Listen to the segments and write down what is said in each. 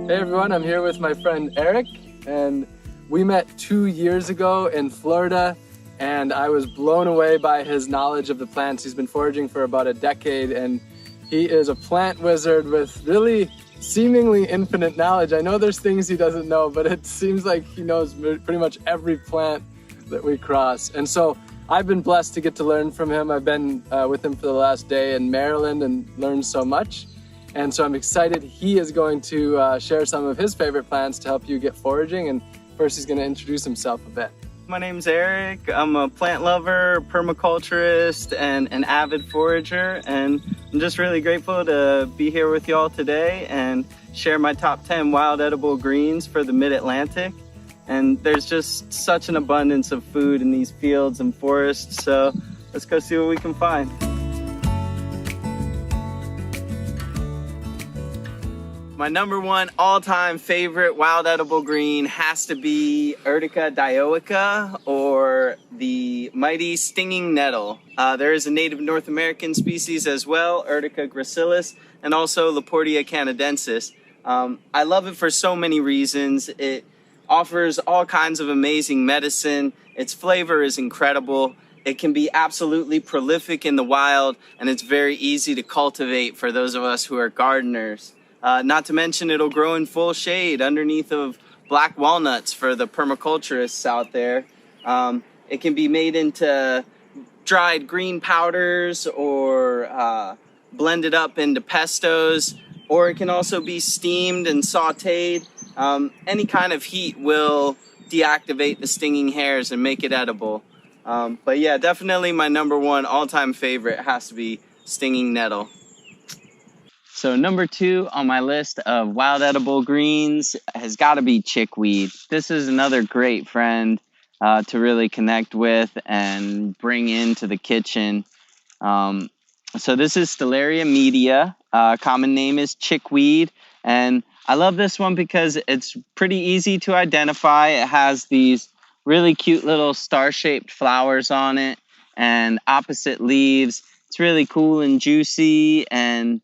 Hey everyone, I'm here with my friend Eric, and we met 2 years ago in Florida, and I was blown away by his knowledge of the plants. He's been foraging for about a decade, and he is a plant wizard with really seemingly infinite knowledge. I know there's things he doesn't know, but it seems like he knows pretty much every plant that we cross. And so I've been blessed to get to learn from him. I've been with him for the last day in Maryland and learned so much. And so I'm excited. He is going to share some of his favorite plants to help you get foraging. And first, he's going to introduce himself a bit. My name's Eric. I'm a plant lover, permaculturist, and an avid forager. And I'm just really grateful to be here with y'all today and share my top 10 wild edible greens for the Mid-Atlantic. And there's just such an abundance of food in these fields and forests. So let's go see what we can find. My number one all-time favorite wild edible green has to be Urtica dioica, or the mighty stinging nettle. There is a native North American species as well, Urtica gracilis, and also Laportia canadensis. I love it for so many reasons. It offers all kinds of amazing medicine. Its flavor is incredible. It can be absolutely prolific in the wild, and it's very easy to cultivate for those of us who are gardeners. Not to mention it'll grow in full shade underneath of black walnuts for the permaculturists out there. It can be made into dried green powders or blended up into pestos, or it can also be steamed and sauteed. Any kind of heat will deactivate the stinging hairs and make it edible. But yeah, definitely my number one all-time favorite has to be stinging nettle. So number two on my list of wild edible greens has got to be chickweed. This is another great friend to really connect with and bring into the kitchen. So this is Stellaria media. Common name is chickweed. And I love this one because it's pretty easy to identify. It has these really cute little star-shaped flowers on it and opposite leaves. It's really cool and juicy, and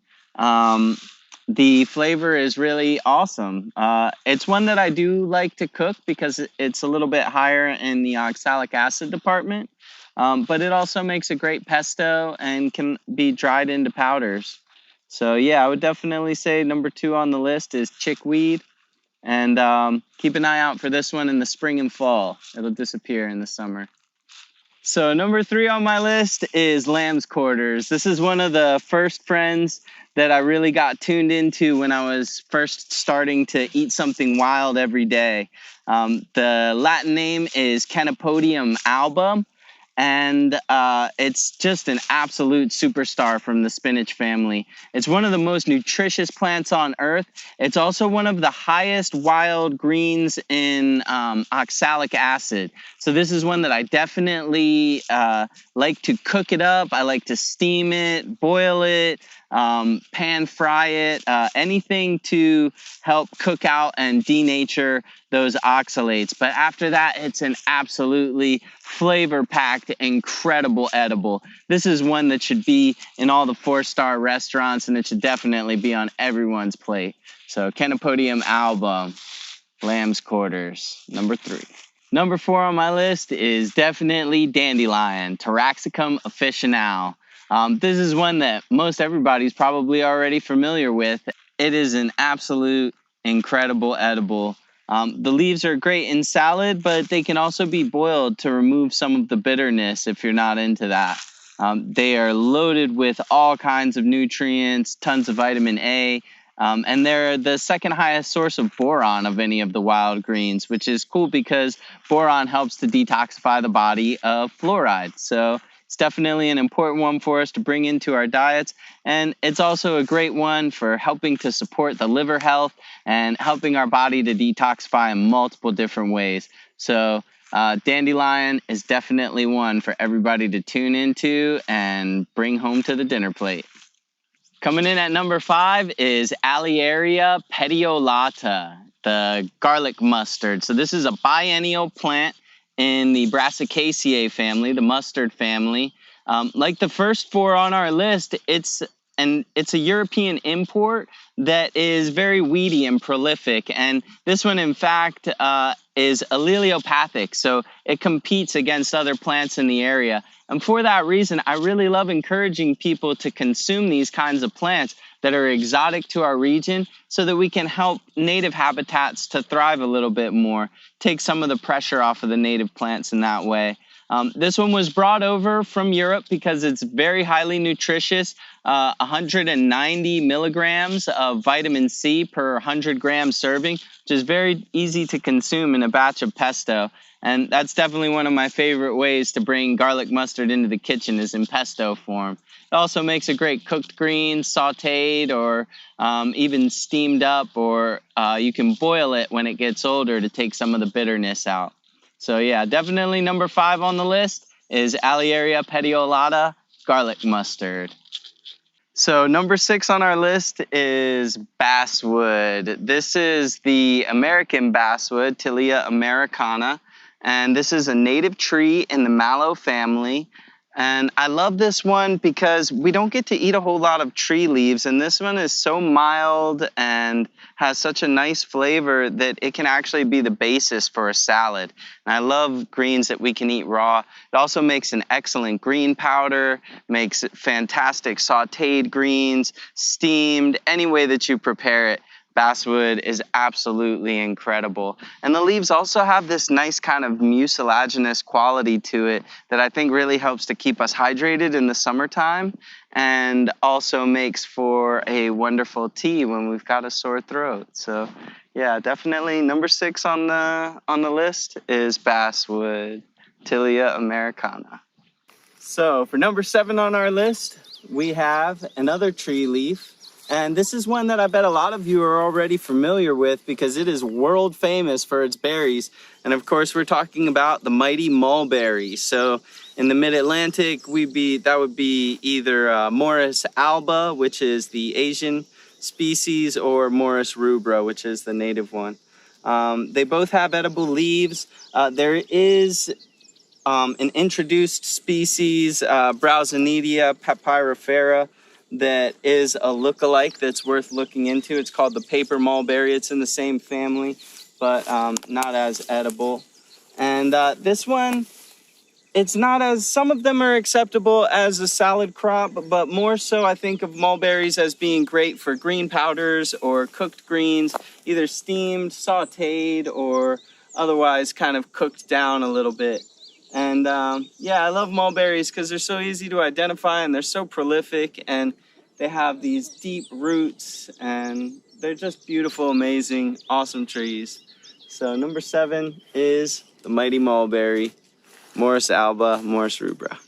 the flavor is really awesome. It's one that I do like to cook because it's a little bit higher in the oxalic acid department, but it also makes a great pesto and can be dried into powders. So yeah, I would definitely say number two on the list is chickweed, and keep an eye out for this one in the spring and fall. It'll disappear in the summer. So number three on my list is lamb's quarters. This is one of the first friends that I really got tuned into when I was first starting to eat something wild every day. The Latin name is Canopodium alba, and it's just an absolute superstar from the spinach family. It's one of the most nutritious plants on earth. It's also one of the highest wild greens in oxalic acid. So this is one that I definitely like to cook it up. I like to steam it, boil it, pan fry it, anything to help cook out and denature those oxalates. But after that, it's an absolutely flavor-packed, incredible edible. This is one that should be in all the 4-star restaurants, and it should definitely be on everyone's plate. So Canopodium alba, lamb's quarters, number three. Number four on my list is definitely dandelion, Taraxacum officinale. This is one that most everybody's probably already familiar with. It is an absolute incredible edible. The leaves are great in salad, but they can also be boiled to remove some of the bitterness if you're not into that. They are loaded with all kinds of nutrients, tons of vitamin A, and they're the second highest source of boron of any of the wild greens, which is cool because boron helps to detoxify the body of fluoride. So it's definitely an important one for us to bring into our diets. And it's also a great one for helping to support the liver health and helping our body to detoxify in multiple different ways. So dandelion is definitely one for everybody to tune into and bring home to the dinner plate. Coming in at number five is Alliaria petiolata, the garlic mustard. So this is a biennial plant in the Brassicaceae family, the mustard family. Like the first four on our list, it's and it's a European import that is very weedy and prolific. And this one, in fact, is alleliopathic, so it competes against other plants in the area. And for that reason, I really love encouraging people to consume these kinds of plants that are exotic to our region so that we can help native habitats to thrive a little bit more, take some of the pressure off of the native plants in that way. This one was brought over from Europe because it's very highly nutritious, 190 milligrams of vitamin C per 100 gram serving, which is very easy to consume in a batch of pesto. And that's definitely one of my favorite ways to bring garlic mustard into the kitchen is in pesto form. It also makes a great cooked green, sauteed, or even steamed up, or you can boil it when it gets older to take some of the bitterness out. So yeah, definitely number 5 on the list is Alliaria petiolata garlic mustard. So number 6 on our list is basswood. This is the American basswood, Tilia americana, and this is a native tree in the mallow family. And I love this one because we don't get to eat a whole lot of tree leaves, and this one is so mild and has such a nice flavor that it can actually be the basis for a salad. And I love greens that we can eat raw. It also makes an excellent green powder, makes fantastic sauteed greens, steamed, any way that you prepare it. Basswood is absolutely incredible. And the leaves also have this nice kind of mucilaginous quality to it that I think really helps to keep us hydrated in the summertime and also makes for a wonderful tea when we've got a sore throat. So yeah, definitely number 6 on the list is basswood, Tilia americana. So for number 7 on our list, we have another tree leaf. And this is one that I bet a lot of you are already familiar with because it is world famous for its berries. And of course, we're talking about the mighty mulberry. So in the mid-Atlantic, that would be either Morus alba, which is the Asian species, or Morus rubra, which is the native one. They both have edible leaves. There is an introduced species, Browsonidia papyrifera, that is a look-alike that's worth looking into. It's called the paper mulberry. It's in the same family, but not as edible. And this one, it's not as, some of them are acceptable as a salad crop, but more so I think of mulberries as being great for green powders or cooked greens, either steamed, sauteed, or otherwise kind of cooked down a little bit. And yeah, I love mulberries because they're so easy to identify and they're so prolific and they have these deep roots and they're just beautiful, amazing, awesome trees. So number 7 is the mighty mulberry, Morus alba, Morus rubra.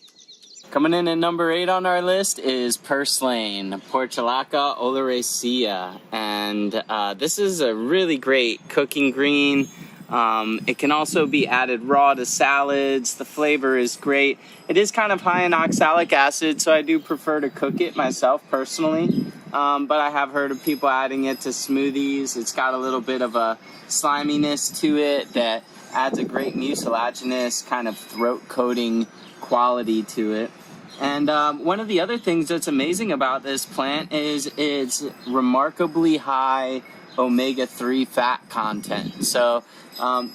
Coming in at number 8 on our list is purslane, Portulaca oleracea. And this is a really great cooking green. It can also be added raw to salads. The flavor is great. It is kind of high in oxalic acid, so I do prefer to cook it myself personally. But I have heard of people adding it to smoothies. It's got a little bit of a sliminess to it that adds a great mucilaginous kind of throat coating quality to it. And one of the other things that's amazing about this plant is its remarkably high omega-3 fat content. So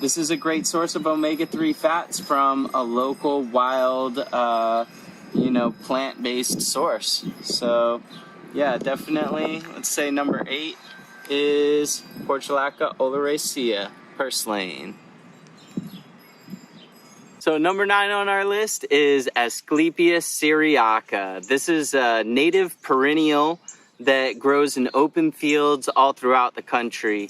this is a great source of omega-3 fats from a local wild, plant-based source. So yeah, definitely, let's say number 8 is Portulaca oleracea, purslane. So number 9 on our list is Asclepias syriaca. This is a native perennial that grows in open fields all throughout the country.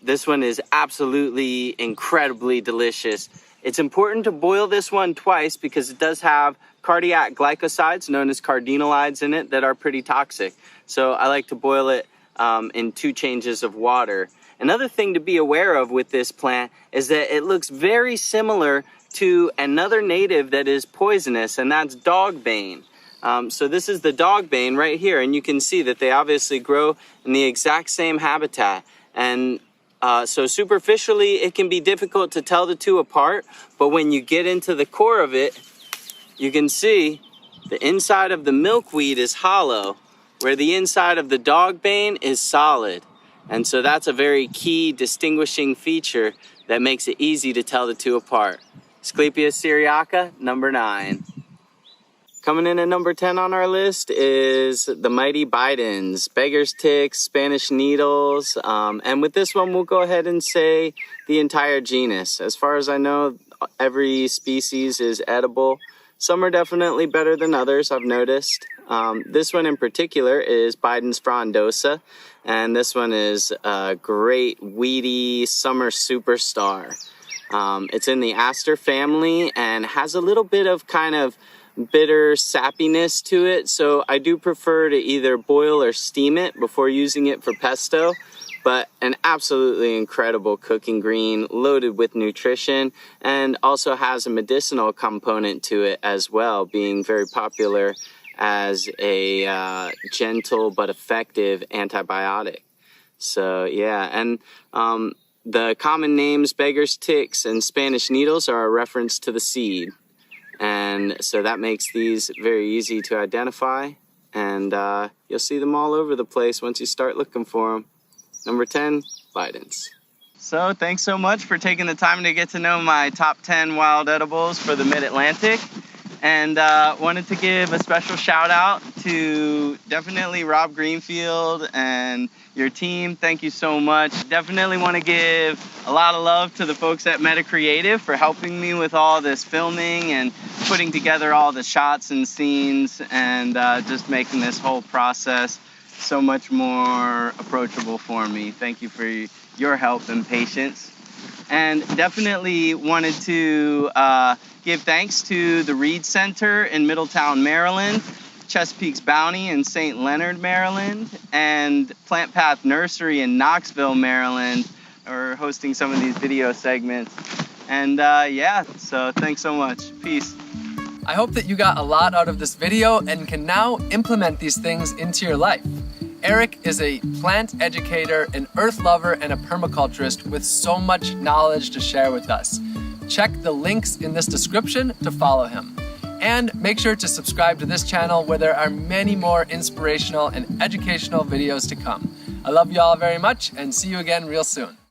This one is absolutely incredibly delicious. It's important to boil this one twice because it does have cardiac glycosides known as cardinalides in it that are pretty toxic. So I like to boil it in 2 changes of water. Another thing to be aware of with this plant is that it looks very similar to another native that is poisonous, and that's dogbane. So this is the dogbane right here, and you can see that they obviously grow in the exact same habitat. And so superficially, it can be difficult to tell the 2 apart, but when you get into the core of it, you can see the inside of the milkweed is hollow. where the inside of the dog bane is solid. And so that's a very key distinguishing feature that makes it easy to tell the two apart. Asclepias syriaca, number 9. Coming in at number 10 on our list is the mighty Bidens, beggar's ticks, Spanish needles, and with this one we'll go ahead and say the entire genus. As far as I know, every species is edible. Some are definitely better than others, I've noticed. This one in particular is Bidens frondosa, and this one is a great weedy summer superstar. It's in the aster family and has a little bit of kind of bitter sappiness to it, so I do prefer to either boil or steam it before using it for pesto. But an absolutely incredible cooking green, loaded with nutrition, and also has a medicinal component to it as well, being very popular as a gentle but effective antibiotic. So yeah, and the common names beggar's ticks and Spanish needles are a reference to the seed. And so that makes these very easy to identify, and you'll see them all over the place once you start looking for them. Number 10, Bidens. So thanks so much for taking the time to get to know my top 10 wild edibles for the Mid-Atlantic. And wanted to give a special shout out to definitely Rob Greenfield and your team. Thank you so much. Definitely want to give a lot of love to the folks at Meta Creative for helping me with all this filming and putting together all the shots and scenes, and just making this whole process so much more approachable for me. Thank you for your help and patience. And definitely wanted to give thanks to the Reed Center in Middletown, Maryland, Chesapeake's Bounty in St. Leonard, Maryland, and Plant Path Nursery in Knoxville, Maryland, are hosting some of these video segments. And yeah, so thanks so much. Peace. I hope that you got a lot out of this video and can now implement these things into your life. Eric is a plant educator, an earth lover, and a permaculturist with so much knowledge to share with us. Check the links in this description to follow him. And make sure to subscribe to this channel where there are many more inspirational and educational videos to come. I love you all very much and see you again real soon.